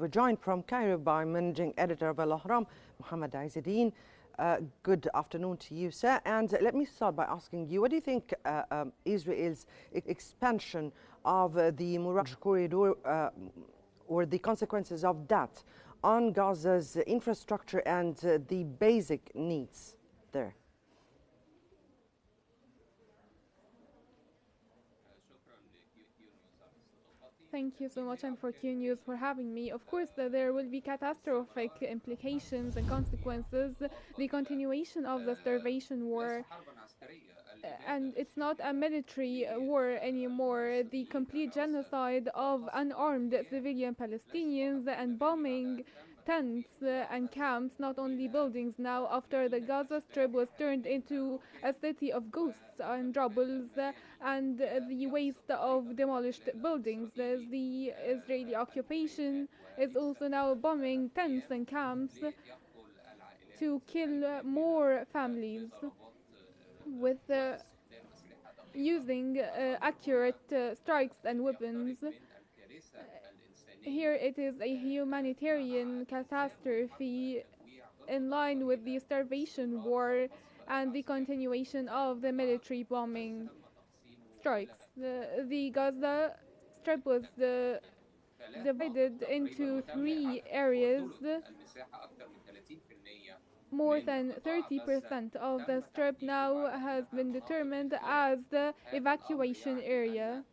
we're joined from Cairo by managing editor of Al-Ahram, Mohamed Ezz El-Deen. Good afternoon to you, sir. And let me start by asking you, what do you think Israel's expansion of the Muraj corridor or the consequences of that on Gaza's infrastructure and the basic needs there? Thank you so much, and for Qnews for having me. Of course, there will be catastrophic implications and consequences. The continuation of the starvation war, and it's not a military war anymore. The complete genocide of unarmed civilian Palestinians and bombing tents and camps, not only buildings. Now, after the Gaza Strip was turned into a city of ghosts and rubbles and the waste of demolished buildings, the Israeli occupation is also now bombing tents and camps to kill more families with using accurate strikes and weapons. Here it is a humanitarian catastrophe in line with the starvation war and the continuation of the military bombing strikes. The Gaza Strip was divided into 3 areas. More than 30% of the strip now has been determined as the evacuation area,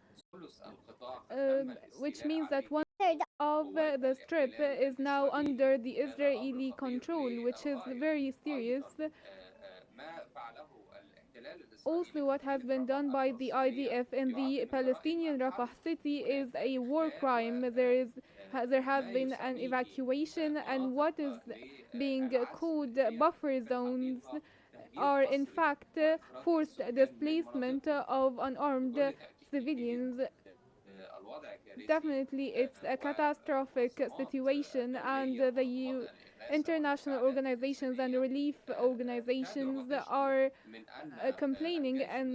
which means that 1/3 of the strip is now under the Israeli control, which is very serious. Also, what has been done by the IDF in the Palestinian Rafah city is a war crime. There has been an evacuation, and what is being called buffer zones are in fact forced displacement of unarmed civilians. Definitely, it's a catastrophic situation, and the international organizations and relief organizations are complaining and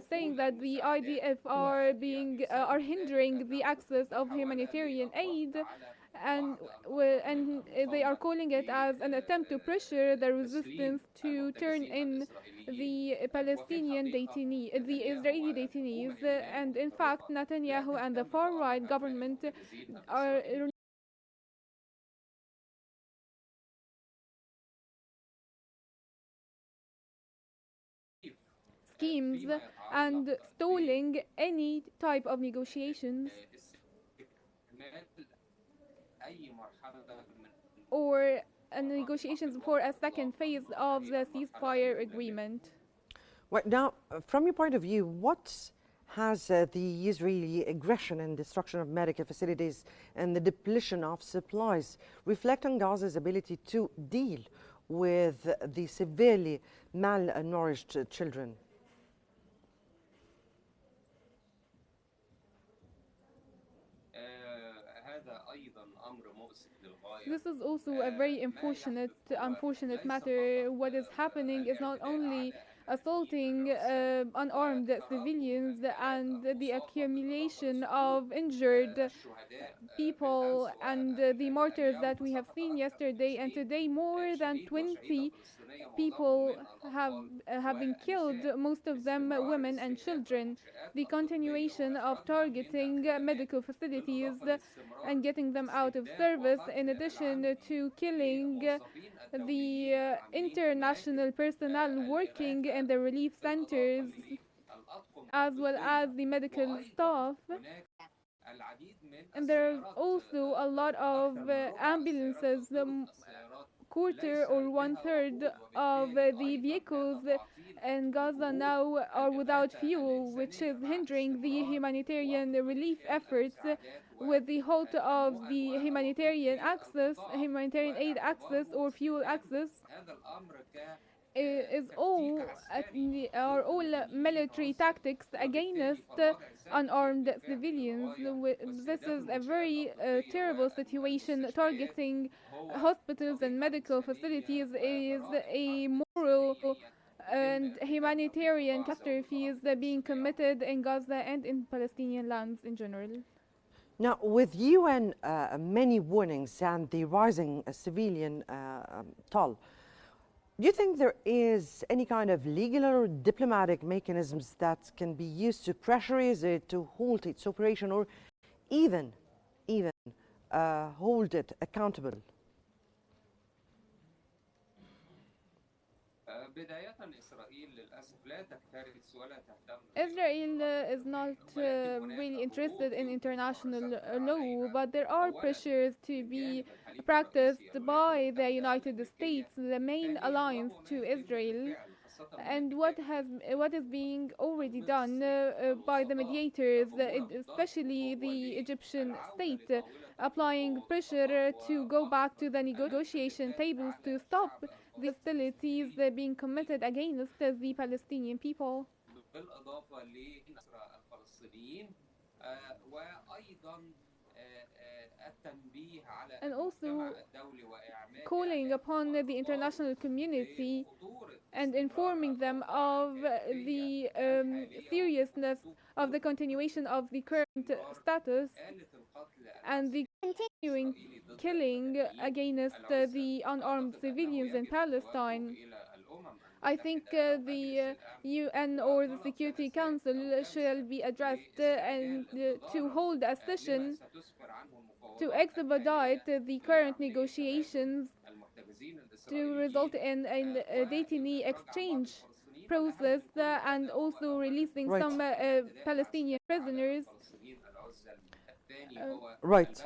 saying that the IDF are hindering the access of humanitarian aid, and they are calling it as an attempt to pressure the resistance to turn in the Palestinian detainees, the Israeli detainees, and in fact Netanyahu and the far-right government are schemes and stalling any type of negotiations or negotiations for a second phase of the ceasefire agreement. Well, now, from your point of view, what has the Israeli aggression and destruction of medical facilities and the depletion of supplies reflect on Gaza's ability to deal with the severely malnourished children? This is also a very unfortunate matter. What is happening is not only assaulting unarmed civilians and the accumulation of injured people and the martyrs that we have seen yesterday and today. More than 20 people have been killed, most of them women and children. The continuation of targeting medical facilities and getting them out of service, in addition to killing the international personnel working in the relief centers, as well as the medical staff. And there are also a lot of ambulances. Quarter or 1/3 of the vehicles in Gaza now are without fuel, which is hindering the humanitarian relief efforts. With the halt of the humanitarian aid access or fuel access, are all military tactics against unarmed civilians. This is a very terrible situation. Targeting hospitals and medical facilities is a moral and humanitarian catastrophes being committed in Gaza and in Palestinian lands in general. Now, with UN many warnings and the rising civilian toll, do you think there is any kind of legal or diplomatic mechanisms that can be used to pressure Israel to halt its operation, or even hold it accountable? Israel is not really interested in international law, but there are pressures to be practiced by the United States, the main alliance to Israel. And what is being already done by the mediators, especially the Egyptian state, applying pressure to go back to the negotiation tables to stop the hostilities being committed against the Palestinian people. And also calling upon the international community and informing them of the seriousness of the continuation of the current status and the continuing killing against the unarmed civilians in Palestine. I think the UN or the Security Council shall be addressed and to hold a session to expedite the current negotiations to result in a detainee exchange process and also releasing some Palestinian prisoners. Right.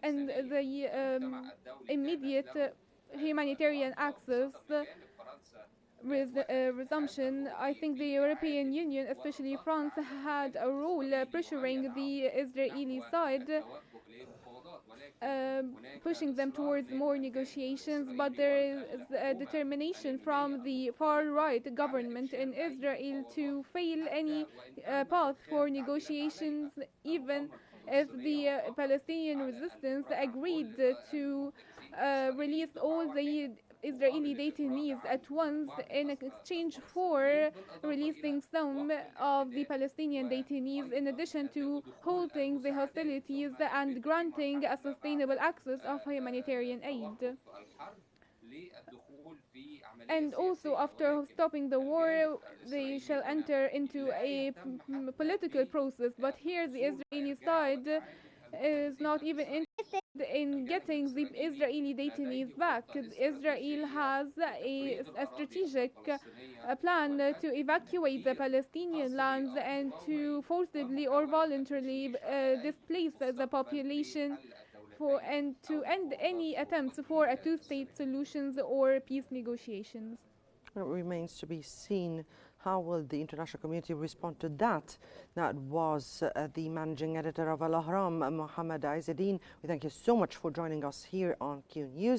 And the immediate humanitarian access resumption. I think the European Union, especially France, had a role pressuring the Israeli side, pushing them towards more negotiations, but there is a determination from the far-right government in Israel to fail any path for negotiations, even if the Palestinian resistance agreed to release all the Israeli detainees at once in exchange for releasing some of the Palestinian detainees, in addition to halting the hostilities and granting a sustainable access of humanitarian aid. And also, after stopping the war, they shall enter into a political process. But here, the Israeli side is not even interested in getting the Israeli detainees back. Israel has a strategic plan to evacuate the Palestinian lands and to forcibly or voluntarily displace the population and to end any attempts for a two-state solutions or peace negotiations. It remains to be seen how will the international community respond to that. That was the managing editor of Al-Ahram, Mohamed Ezz El-Deen. We thank you so much for joining us here on Qnews.